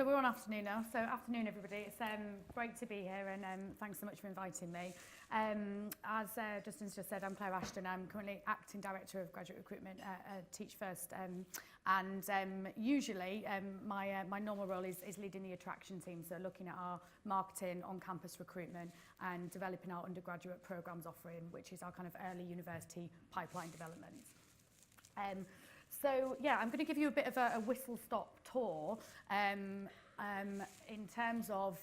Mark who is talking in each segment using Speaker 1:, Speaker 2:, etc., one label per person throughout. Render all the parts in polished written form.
Speaker 1: we're on afternoon now. So afternoon, everybody. It's great to be here, and thanks so much for inviting me. As Justin's just said, I'm Claire Ashton. I'm currently Acting Director of Graduate Recruitment at Teach First, and usually my normal role is leading the attraction team, so looking at our marketing, on-campus recruitment, and developing our undergraduate programs offering, which is our kind of early university pipeline development. So yeah, I'm going to give you a bit of a whistle-stop tour in terms of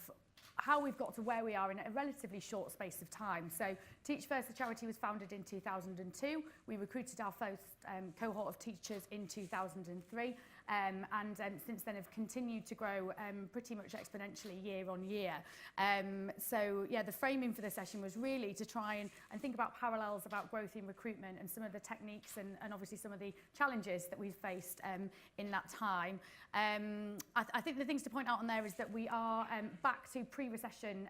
Speaker 1: how we've got to where we are in a relatively short space of time. So Teach First, the charity, was founded in 2002. We recruited our first cohort of teachers in 2003, and since then have continued to grow pretty much exponentially year on year. So yeah, the framing for this session was really to try and think about parallels about growth in recruitment and some of the techniques and obviously some of the challenges that we've faced in that time. I think the things to point out on there is that we are back to pre-recession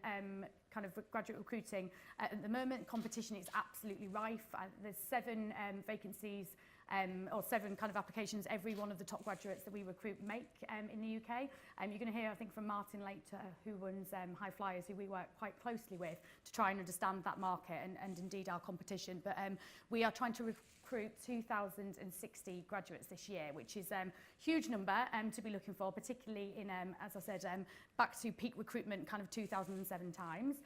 Speaker 1: kind of graduate recruiting. At the moment, competition is absolutely rife. There's 7 vacancies or 7 kind of applications every one of the top graduates that we recruit make in the UK. You're going to hear, I think, from Martin later, who runs High Flyers, who we work quite closely with to try and understand that market and indeed our competition. But we are trying to recruit 2,060 graduates this year, which is a huge number to be looking for, particularly in, as I said, back to peak recruitment kind of 2007 times.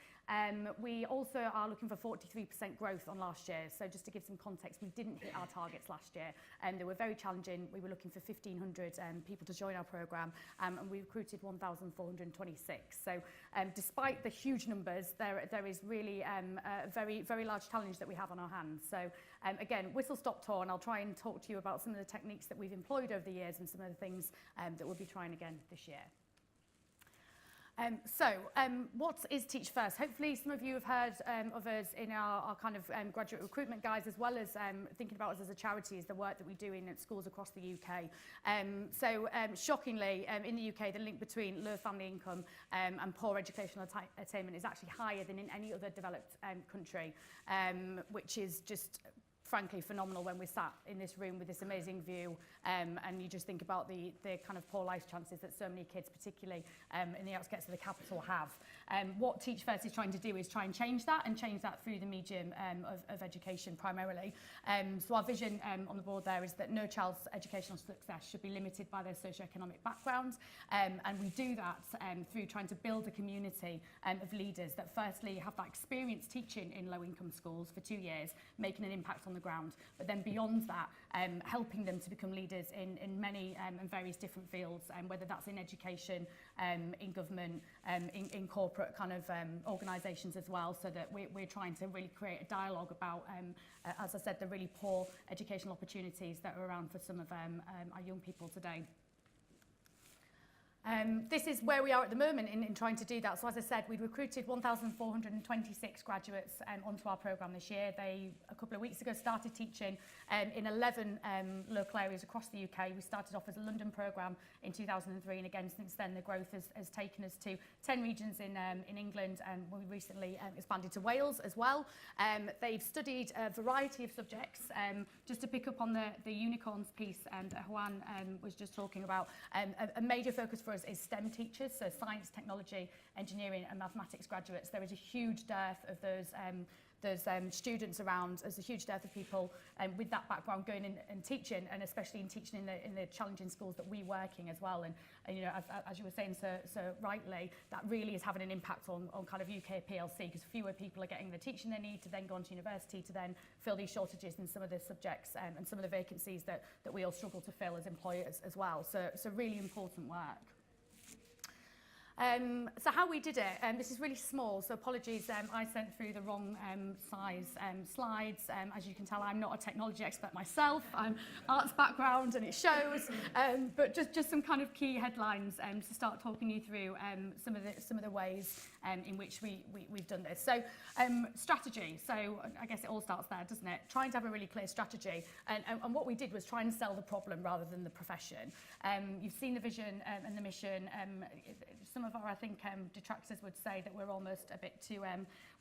Speaker 1: We also are looking for 43% growth on last year. So just to give some context, we didn't hit our targets last year, and they were very challenging. We were looking for 1,500 people to join our programme, and we recruited 1,426. So despite the huge numbers, there is really a very, very large challenge that we have on our hands. So again, whistle-stop tour, and I'll try and talk to you about some of the techniques that we've employed over the years and some of the things that we'll be trying again this year. What is Teach First? Hopefully some of you have heard of us in our kind of graduate recruitment guides, as well as thinking about us as a charity, is the work that we do in schools across the UK. Shockingly, in the UK, the link between low family income and poor educational attainment is actually higher than in any other developed country, which is just frankly phenomenal when we're sat in this room with this amazing view, and you just think about the kind of poor life chances that so many kids, particularly in the outskirts of the capital, have. What Teach First is trying to do is try and change that through the medium of education primarily. So our vision on the board there is that no child's educational success should be limited by their socioeconomic background, and we do that through trying to build a community of leaders that firstly have that experience teaching in low-income schools for 2 years, making an impact on the ground, but then beyond that, helping them to become leaders in many and various different fields, whether that's in education, in government, in corporate kind of organisations as well, so that we're trying to really create a dialogue about, as I said, the really poor educational opportunities that are around for some of our young people today. This is where we are at the moment in trying to do that. So as I said, we'd recruited 1,426 graduates onto our programme this year. They, a couple of weeks ago, started teaching in 11 local areas across the UK. We started off as a London programme in 2003, and again, since then, the growth has taken us to 10 regions in England, and we recently expanded to Wales as well. They've studied a variety of subjects. Just to pick up on the unicorns piece that Juan was just talking about, a major focus for us is STEM teachers, so science, technology, engineering and mathematics graduates. There is a huge dearth of those students around. There's a huge dearth of people with that background going in and teaching, and especially in teaching in the challenging schools that we work in as well. And you know, as you were saying so rightly, that really is having an impact on kind of UK PLC, because fewer people are getting the teaching they need to then go on to university to then fill these shortages in some of the subjects and some of the vacancies that we all struggle to fill as employers as well. So really important work. So how we did it, this is really small, so apologies, I sent through the wrong size slides. As you can tell, I'm not a technology expert myself. I'm arts background and it shows, but just some kind of key headlines to start talking you through some of the ways in which we've done this. So strategy, so I guess it all starts there, doesn't it? Trying to have a really clear strategy, and what we did was try and sell the problem rather than the profession. You've seen the vision and the mission. Some of our, I think, detractors would say that we're almost a bit too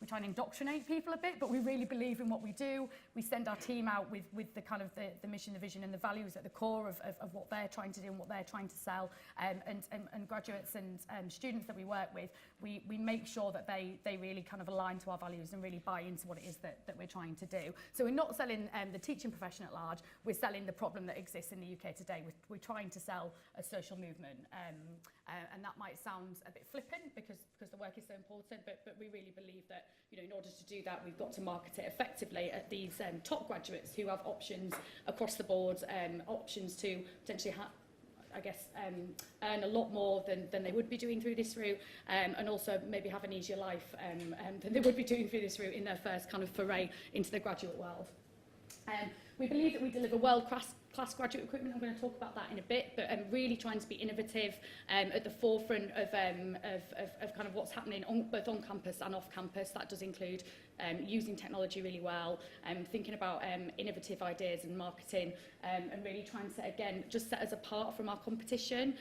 Speaker 1: we try and indoctrinate people a bit, but we really believe in what we do. We send our team out with the kind of the mission, the vision and the values at the core of what they're trying to do and what they're trying to sell. And graduates and students that we work with, we make sure that they really kind of align to our values and really buy into what it is that we're trying to do. So we're not selling the teaching profession at large, we're selling the problem that exists in the UK today. We're trying to sell a social movement, and that might sound a bit flippant because the work is so important, but we really believe that, you know, in order to do that, we've got to market it effectively at these top graduates who have options across the board, options to potentially earn a lot more than they would be doing through this route, and also maybe have an easier life than they would be doing through this route in their first kind of foray into the graduate world. We believe that we deliver world-class graduate recruitment. I'm going to talk about that in a bit, but really trying to be innovative at the forefront of kind of what's happening both on campus and off campus. That does include using technology really well, thinking about innovative ideas and marketing, and really trying to, again, just set us apart from our competition.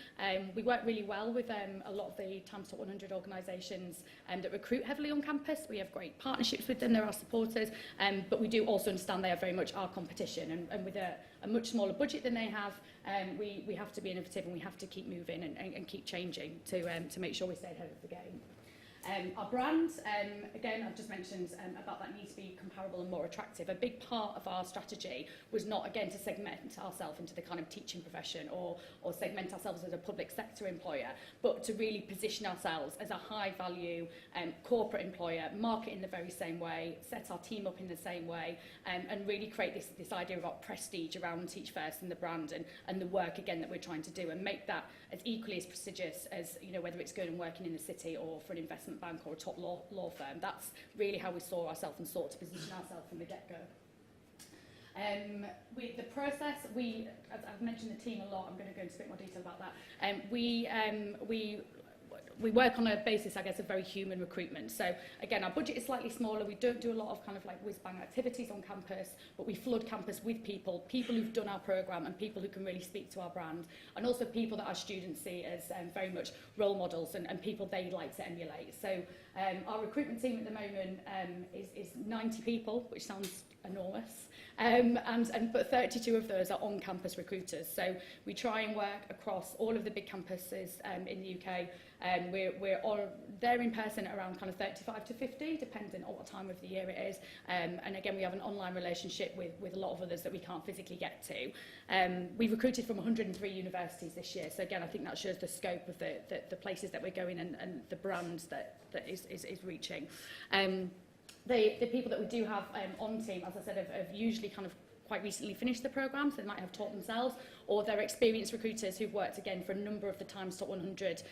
Speaker 1: We work really well with a lot of the Times Top 100 organisations that recruit heavily on campus. We have great partnerships with them, they're our supporters, but we do also understand they are very much our competition, and with a much smaller budget than they have, we have to be innovative and we have to keep moving and keep changing to make sure we stay ahead of the game. Our brand, again, I've just mentioned about that need to be comparable and more attractive. A big part of our strategy was not, again, to segment ourselves into the kind of teaching profession or segment ourselves as a public sector employer, but to really position ourselves as a high-value corporate employer, market in the very same way, set our team up in the same way, and really create this idea of prestige around Teach First and the brand and the work, again, that we're trying to do, and make that as equally as prestigious as, you know, whether it's going and working in the city or for an investment bank or a top law firm. That's really how we saw ourselves and sought to position ourselves from the get-go. With the process, as I've mentioned the team a lot, I'm going to go into a bit more detail about that. We work on a basis, I guess, of very human recruitment. So again, our budget is slightly smaller. We don't do a lot of kind of like whiz-bang activities on campus, but we flood campus with people who've done our programme and people who can really speak to our brand, and also people that our students see as very much role models and people they'd like to emulate. So our recruitment team at the moment is 90 people, which sounds enormous. But 32 of those are on-campus recruiters. So we try and work across all of the big campuses in the UK. We're all there in person at around kind of 35 to 50, depending on what time of the year it is. And again, we have an online relationship with a lot of others that we can't physically get to. We've recruited from 103 universities this year. So again, I think that shows the scope of the places that we're going and the brands that is reaching. The people that we do have on team, as I said, have usually kind of quite recently finished the programme, so they might have taught themselves, or they're experienced recruiters who've worked, again, for a number of the Times Top 100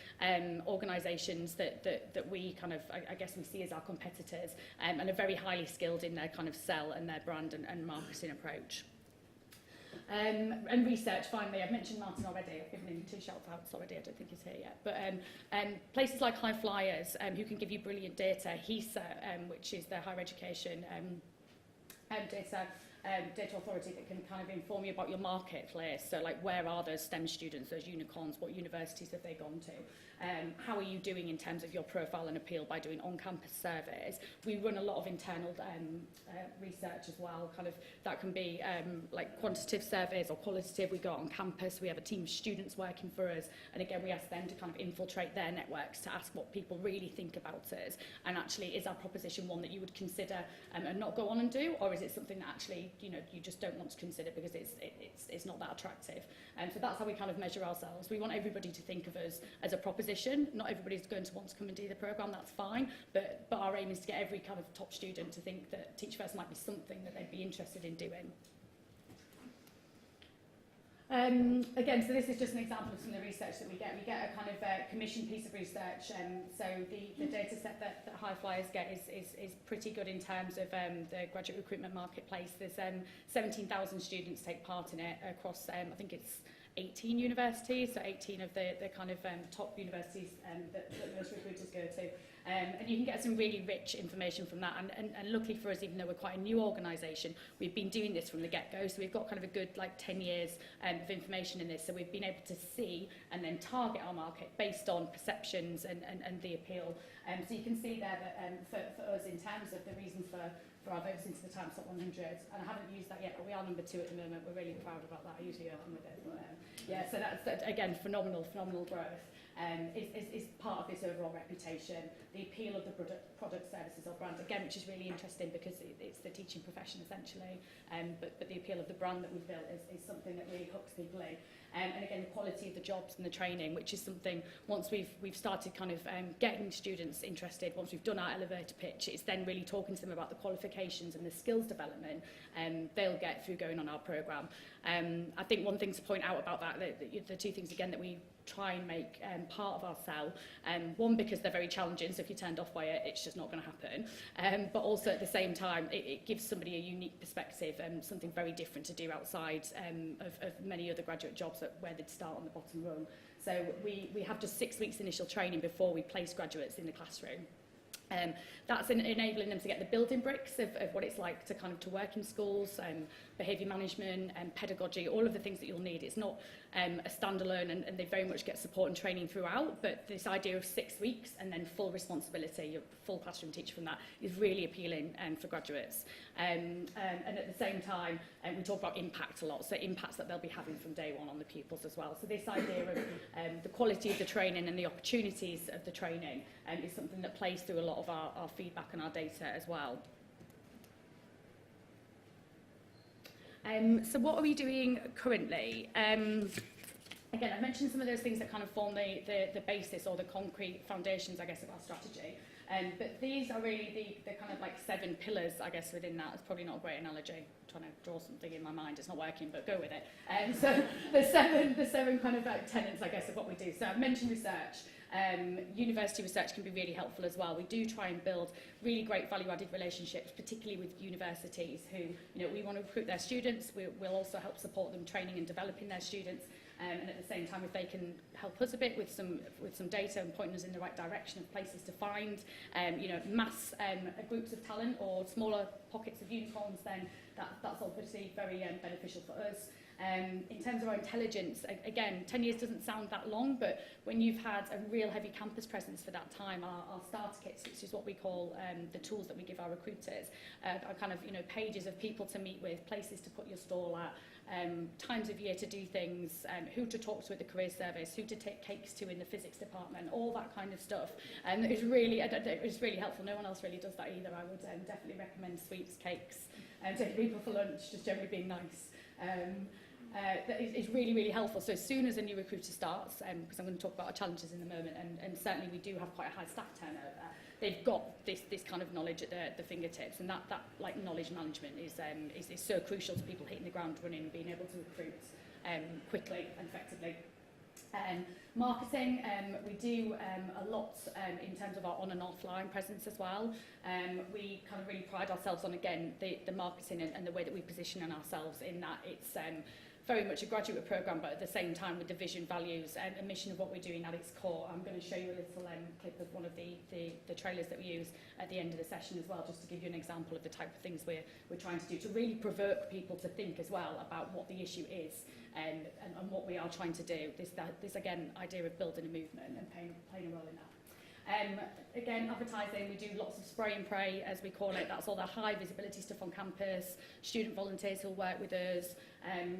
Speaker 1: organisations that we kind of, I guess we see as our competitors, and are very highly skilled in their kind of sell and their brand and marketing approach. And research, finally, I've mentioned Martin already. I've given him 2 shout-outs already. I don't think he's here yet. But places like High Flyers, who can give you brilliant data, HESA, which is the higher education data authority that can kind of inform you about your marketplace. So like, where are those STEM students, those unicorns, what universities have they gone to? How are you doing in terms of your profile and appeal by doing on-campus surveys? We run a lot of internal research as well, kind of that can be like quantitative surveys or qualitative. We go out on campus, we have a team of students working for us, and again we ask them to kind of infiltrate their networks to ask what people really think about us, and actually is our proposition one that you would consider and not go on and do, or is it something that actually, you know, you just don't want to consider because it's not that attractive. So that's how we kind of measure ourselves. We want everybody to think of us as a proposition. Not everybody's going to want to come and do the programme, that's fine, but our aim is to get every kind of top student to think that Teach First might be something that they'd be interested in doing. Again, so this is just an example of some of the research that we get. We get a kind of commissioned piece of research, so the data set that High Flyers get is pretty good in terms of the graduate recruitment marketplace. There's 17,000 students take part in it across, I think it's 18 universities, so 18 of the kind of top universities that most recruiters go to. And you can get some really rich information from that. And luckily for us, even though we're quite a new organisation, we've been doing this from the get-go. So we've got kind of a good 10 years of information in this. So we've been able to see and then target our market based on perceptions and the appeal. So you can see there that for us, in terms of the reason for our votes into the Times Top 100, and I haven't used that yet, but we are number 2 at the moment. We're really proud about that. I usually am with it. But, yeah, so that's, again, phenomenal growth. Is part of this overall reputation, the appeal of the product, services or brand, again, which is really interesting because it's the teaching profession essentially, but the appeal of the brand that we've built is something that really hooks people in. And again, the quality of the jobs and the training, which is something, once we've started kind of getting students interested, once we've done our elevator pitch, it's then really talking to them about the qualifications and the skills development they'll get through going on our programme. I think one thing to point out about that, the two things again that we try and make part of our sell, one, because they're very challenging, so if you're turned off by it, it's just not going to happen, but also at the same time it gives somebody a unique perspective and something very different to do outside of many other graduate jobs where they'd start on the bottom rung. So we have just 6 weeks initial training before we place graduates in the classroom. That's enabling them to get the building bricks of what it's like to kind of to work in schools, behaviour management and pedagogy, all of the things that you'll need. It's not a standalone, and they very much get support and training throughout, but this idea of 6 weeks and then full responsibility, your full classroom teacher from that, is really appealing for graduates. And at the same time, we talk about impact a lot, so impacts that they'll be having from day one on the pupils as well. So this idea of the quality of the training and the opportunities of the training is something that plays through a lot of our feedback and our data as well. So what are we doing currently? Again, I mentioned some of those things that kind of form the basis or the concrete foundations, I guess, of our strategy. But these are really the kind of 7 pillars, I guess, within that. It's probably not a great analogy. I'm trying to draw something in my mind. It's not working, but go with it. So the seven kind of tenets, I guess, of what we do. So I've mentioned research. University research can be really helpful as well. We do try and build really great value-added relationships, particularly with universities who, we want to recruit their students. We'll also help support them training and developing their students. And at the same time, if they can help us a bit with some data and point us in the right direction of places to find, mass groups of talent or smaller pockets of unicorns, then that's obviously very beneficial for us. In terms of our intelligence, again, 10 years doesn't sound that long, but when you've had a real heavy campus presence for that time, our starter kits, which is what we call the tools that we give our recruiters, are kind of, pages of people to meet with, places to put your stall at, times of year to do things, who to talk to at the career service, who to take cakes to in the physics department, all that kind of stuff. It's really helpful. No one else really does that either. I would definitely recommend sweets, cakes, taking people for lunch, just generally being nice. That is really, really helpful. So as soon as a new recruiter starts, because I'm going to talk about our challenges in a moment, and certainly we do have quite a high staff turnover, they've got this kind of knowledge at their fingertips, and that knowledge management is so crucial to people hitting the ground running and being able to recruit quickly and effectively. Marketing, we do a lot in terms of our on and offline presence as well. We kind of really pride ourselves on, again, the marketing and the way that we position ourselves, in that it's very much a graduate programme, but at the same time with the vision, values and mission of what we're doing at its core. I'm going to show you a little clip of one of the trailers that we use at the end of the session as well, just to give you an example of the type of things we're trying to do, to really provoke people to think as well about what the issue is and what we are trying to do. This again, idea of building a movement and playing a role in that. Again, advertising, we do lots of spray and pray, as we call it. That's all the high visibility stuff on campus, student volunteers who'll work with us,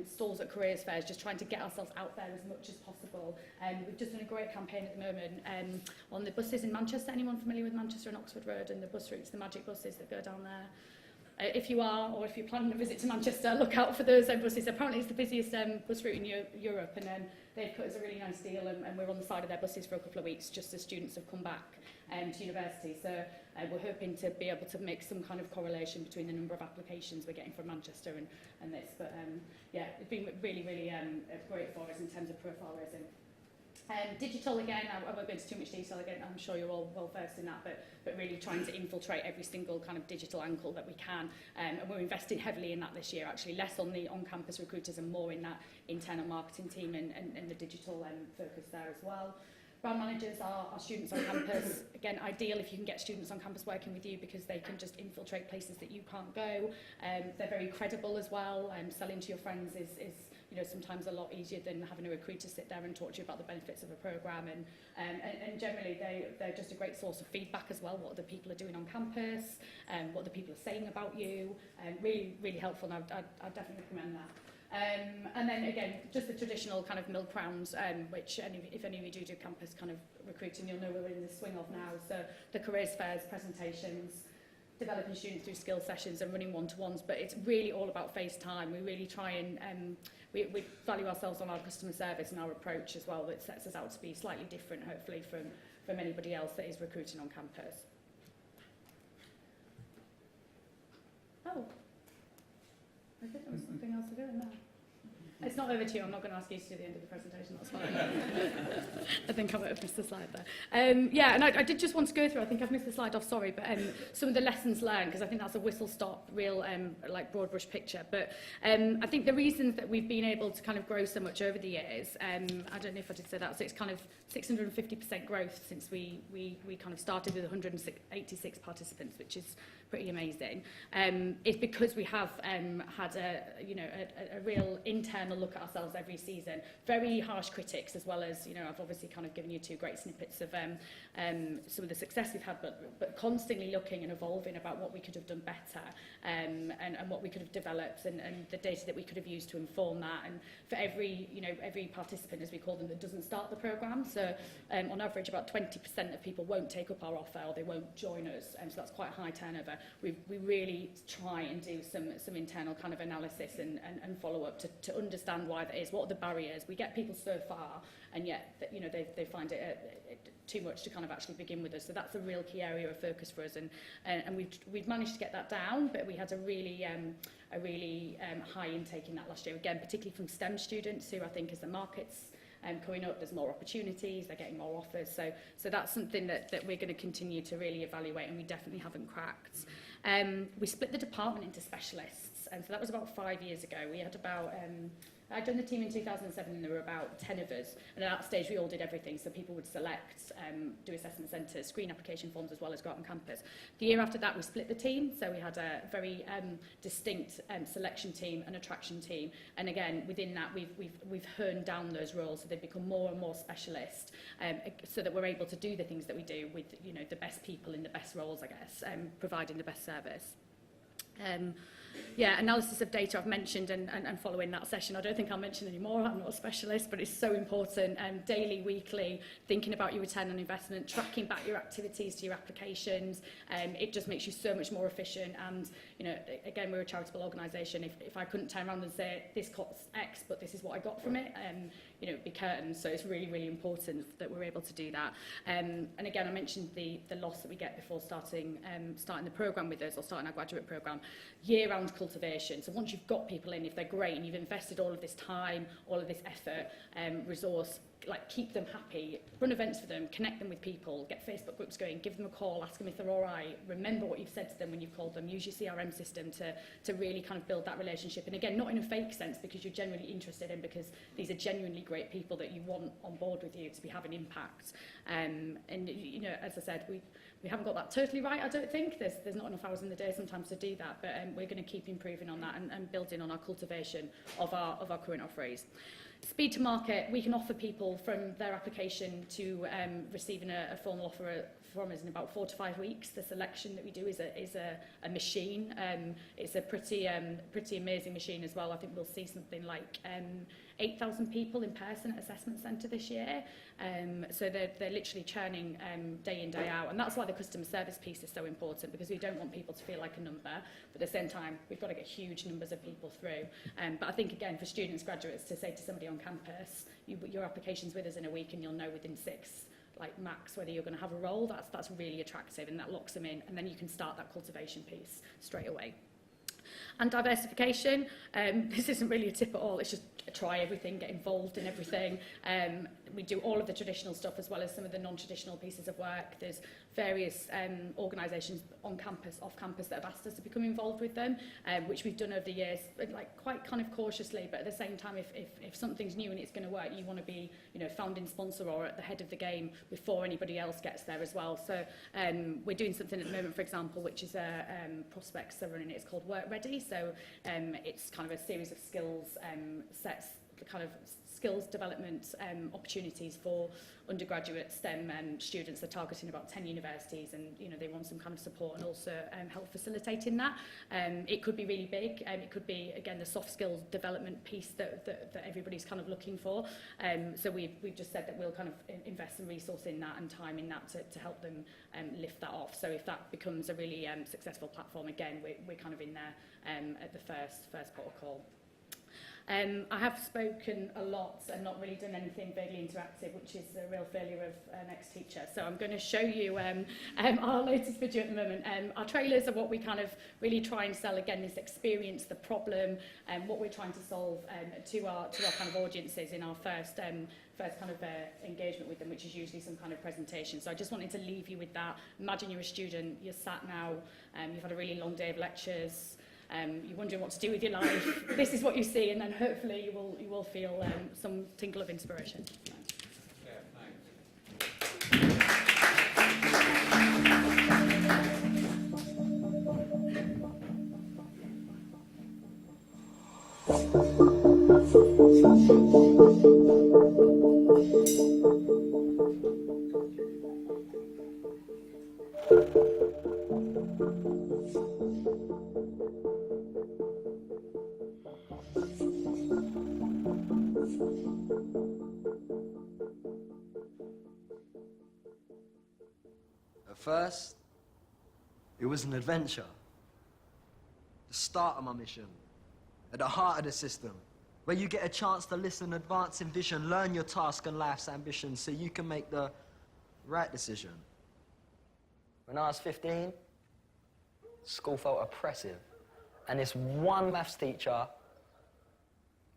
Speaker 1: stalls at careers fairs, just trying to get ourselves out there as much as possible. We've just done a great campaign at the moment on the buses in Manchester. Anyone familiar with Manchester and Oxford Road and the bus routes, the magic buses that go down there? If you are, or if you're planning a visit to Manchester, look out for those buses. Apparently it's the busiest bus route in Europe, and they've put us a really nice deal, and we're on the side of their buses for a couple of weeks, just as students have come back to university. So we're hoping to be able to make some kind of correlation between the number of applications we're getting from Manchester and this. But yeah, it's been really, really great for us in terms of profile raising. Digital, again, I won't go into too much detail, again, I'm sure you're all well versed in that, but really trying to infiltrate every single kind of digital angle that we can. And we're investing heavily in that this year, actually, less on the on-campus recruiters and more in that internal marketing team and the digital focus there as well. Brand managers are students on campus. Again, ideal if you can get students on campus working with you because they can just infiltrate places that you can't go. They're very credible as well. Selling to your friends is you know, sometimes a lot easier than having a recruiter sit there and talk to you about the benefits of a programme. And generally, they're just a great source of feedback as well, what other people are doing on campus, what other people are saying about you. Really, really helpful, and I'd definitely recommend that. And then again, just the traditional kind of milk rounds, which if any of you do campus kind of recruiting, you'll know we're in the swing of now. So the careers fairs, presentations, developing students through skill sessions and running one-to-ones, but it's really all about face time. We really try and we value ourselves on our customer service and our approach as well, that sets us out to be slightly different, hopefully, from anybody else that is recruiting on campus. Oh, I think there was something else to do in there. It's not over to you. I'm not going to ask you to do the end of the presentation. That's fine. I think I might have missed the slide there. Yeah, and I did just want to go through, I think I've missed the slide off, sorry, but some of the lessons learned, because I think that's a whistle-stop, real like broad brush picture. But I think the reasons that we've been able to kind of grow so much over the years, I don't know if I did say that, so it's kind of 650% growth since we kind of started with 186 participants, which is pretty amazing. It's because we have had a real internal look at ourselves every season. Very harsh critics, as well as, you know, I've obviously kind of given you two great snippets of some of the success we've had, but constantly looking and evolving about what we could have done better, and what we could have developed, and the data that we could have used to inform that. And for every participant, as we call them, that doesn't start the programme, so on average about 20% of people won't take up our offer, or they won't join us, and so that's quite a high turnover. We really try and do some internal kind of analysis and follow up to understand why that is. What are the barriers? We get people so far, and yet they find it too much to kind of actually begin with us. So that's a real key area of focus for us, and we've managed to get that down. But we had a really high intake in that last year. Again, particularly from STEM students, who I think as the markets coming up, there's more opportunities, they're getting more offers. So that's something that we're going to continue to really evaluate, and we definitely haven't cracked. We split the department into specialists, and so that was about 5 years ago. We had about I joined the team in 2007, and there were about 10 of us, and at that stage we all did everything. So people would select, do assessment centres, screen application forms, as well as go out on campus. The year after that we split the team, so we had a very distinct selection team and attraction team, and again within that we've honed down those roles, so they've become more and more specialist, so that we're able to do the things that we do with the best people in the best roles, I guess, providing the best service. Yeah, analysis of data I've mentioned, and following that session, I don't think I'll mention any more. I'm not a specialist, but it's so important. Daily, weekly, thinking about your return on investment, tracking back your activities to your applications. It just makes you so much more efficient. And again, we're a charitable organisation. If I couldn't turn around and say this costs X, but this is what I got from it, it'd be curtains. So it's really, really important that we're able to do that. And again, I mentioned the loss that we get before starting the programme with us, or starting our graduate programme. Year-round cultivation. So once you've got people in, if they're great and you've invested all of this time, all of this effort, resource, like keep them happy, run events for them, connect them with people, get Facebook groups going, give them a call, ask them if they're all right, remember what you've said to them when you've called them, use your CRM system to really kind of build that relationship. And again, not in a fake sense, because you're genuinely interested in, because these are genuinely great people that you want on board with you to be having impact. And as I said, we haven't got that totally right, I don't think. There's not enough hours in the day sometimes to do that, but we're going to keep improving on that and building on our cultivation of our current offerings. Speed to market, we can offer people from their application to receiving a formal offer from us in about 4 to 5 weeks. The selection that we do is a machine. It's a pretty amazing machine as well. I think we'll see something like 8,000 people in person at Assessment Centre this year. So they're literally churning day in, day out. And that's why the customer service piece is so important, because we don't want people to feel like a number. But at the same time, we've got to get huge numbers of people through. But I think, again, for students, graduates, to say to somebody on campus, your application's with us in a week and you'll know within 6, like max, whether you're going to have a role, that's really attractive, and that locks them in. And then you can start that cultivation piece straight away. And diversification, this isn't really a tip at all, it's just try everything, get involved in everything. We do all of the traditional stuff as well as some of the non-traditional pieces of work. There's various organisations on campus, off campus that have asked us to become involved with them, which we've done over the years, like quite kind of cautiously, but at the same time, if something's new and it's going to work, you want to be, you know, founding sponsor or at the head of the game before anybody else gets there as well. So we're doing something at the moment, for example, which is a prospects are running. It's called Work Ready. So it's kind of a series of skills sets, kind of skills development opportunities for undergraduate STEM students. They're targeting about 10 universities, and you know, they want some kind of support and also help facilitating that. It could be really big. It could be, again, the soft skills development piece that everybody's kind of looking for. So we've just said that we'll kind of invest some resource in that and time in that to help them lift that off. So if that becomes a really successful platform, again, we're kind of in there at the first port of call. I have spoken a lot and not really done anything vaguely interactive, which is a real failure of an ex-teacher. So I'm going to show you our latest video at the moment. Our trailers are what we kind of really try and sell, again, this experience, the problem, what we're trying to solve to our kind of audiences in our first kind of engagement with them, which is usually some kind of presentation. So I just wanted to leave you with that. Imagine you're a student, you're sat now, you've had a really long day of lectures, you're wondering what to do with your life. This is what you see, and then hopefully you will feel some tinkle of inspiration.
Speaker 2: At first, it was an adventure. The start of my mission, at the heart of the system, where you get a chance to listen, advance in vision, learn your task and life's ambition so you can make the right decision.
Speaker 3: When I was 15, school felt oppressive. And this one maths teacher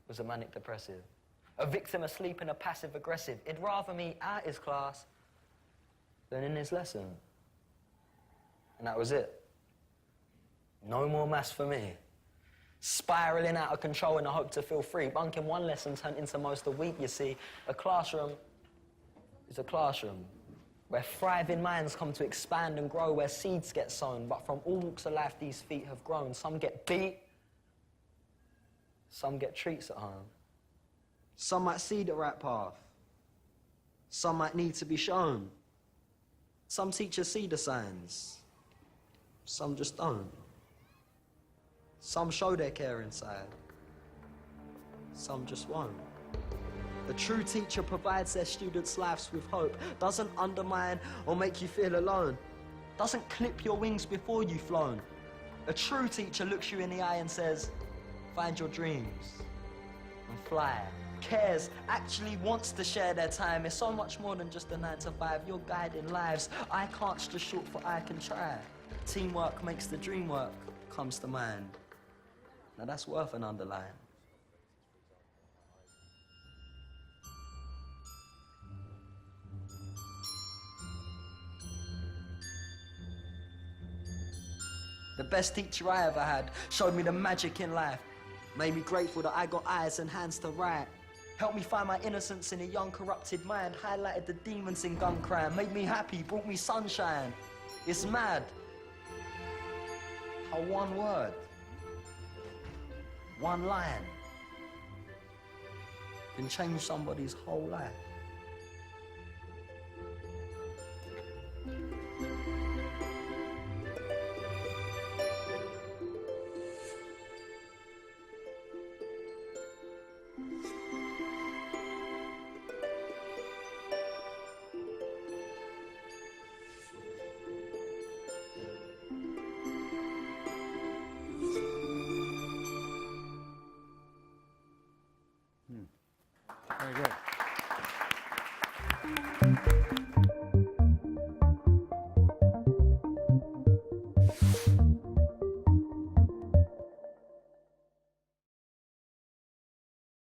Speaker 3: was a manic depressive. A victim asleep and a passive aggressive. He'd rather me out his class than in his lesson. And that was it. No more maths for me. Spiraling out of control in the hope to feel free. Bunking one lesson turned into most of the week, you see. A classroom is a classroom where thriving minds come to expand and grow, where seeds get sown, but from all walks of life these feet have grown. Some get beat, some get treats at home.
Speaker 2: Some might see the right path. Some might need to be shown. Some teachers see the signs. Some just don't. Some show their care inside. Some just won't. A true teacher provides their students' lives with hope, doesn't undermine or make you feel alone, doesn't clip your wings before you've flown. A true teacher looks you in the eye and says, find your dreams and fly. Cares, actually wants to share their time. It's so much more than just a 9 to 5. You're guiding lives. I can't's just short for I can try. Teamwork makes the dream work, comes to mind. Now that's worth an underline. The best teacher I ever had showed me the magic in life, made me grateful that I got eyes and hands to write, helped me find my innocence in a young corrupted mind, highlighted the demons in gun crime, made me happy, brought me sunshine. It's mad how one word, one line can change somebody's whole life.
Speaker 4: Very good.